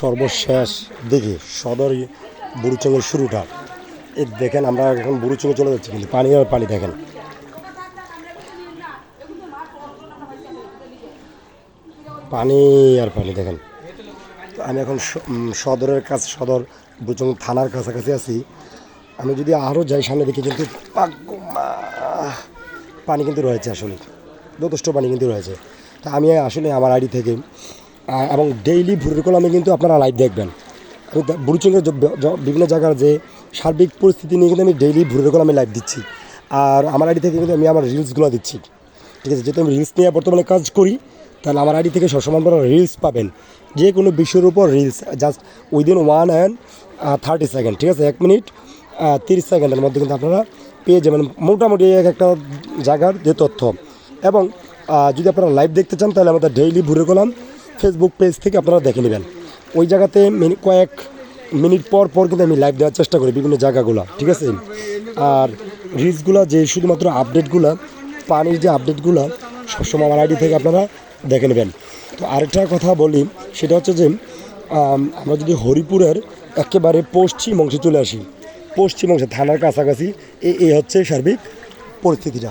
সর্বশেষ দিকে সদর বুড়িচঙ্গের শুরুটা এই দেখেন। আমরা এখন বুড়িচঙ্গে চলে যাচ্ছি, কিন্তু পানি আর পানি দেখেন। পানি আর পানি দেখেন। তো আমি এখন সদরের কাছে, সদর বুড়িচং থানার কাছাকাছি আছি। আমি যদি আরও যাই সামনে দেখি, কিন্তু পানি কিন্তু রয়েছে, আসলে যথেষ্ট পানি কিন্তু রয়েছে। তা আমি আসলে আমার আইডি থেকে এবং ডেইলি ভোরের কলামে কিন্তু আপনারা লাইভ দেখবেন। আমি বুড়িচঙ্গের বিভিন্ন জায়গার যে সার্বিক পরিস্থিতি নিয়ে কিন্তু আমি ডেইলি ভোরের কলামে লাইভ দিচ্ছি। আর আমার আইডি থেকে কিন্তু আমি আমার রিলসগুলো দিচ্ছি, ঠিক আছে। যেহেতু আমি রিলস নিয়ে বর্তমানে কাজ করি, তাহলে আমার আইডি থেকে সবসময় আপনারা রিলস পাবেন। যে কোনো বিষয়ের উপর reels, just within 1 and 30 second, ঠিক আছে, 1 মিনিট 30 সেকেন্ডের মধ্যে কিন্তু আপনারা পেয়ে যাবেন মোটামুটি একটা জায়গার যে তথ্য। এবং যদি আপনারা লাইভ দেখতে চান, তাহলে আমাদের ডেইলি ভোরের কলাম ফেসবুক পেজ থেকে আপনারা দেখে নেবেন। ওই জায়গাতে কয়েক মিনিট পর পর কিন্তু আমি লাইভ দেওয়ার চেষ্টা করি বিভিন্ন জায়গাগুলো, ঠিক আছে। আর রিলসগুলো যে শুধুমাত্র আপডেটগুলো, পানির যে আপডেটগুলো সবসময় আমার আইডি থেকে আপনারা দেখে নেবেন। তো আরেকটা কথা বলি, সেটা হচ্ছে যে আমরা যদি হরিপুরের একেবারে পশ্চিম অংশে চলে আসি, পশ্চিম অংশে থানার কাছাকাছি, এই হচ্ছে সার্বিক পরিস্থিতিটা।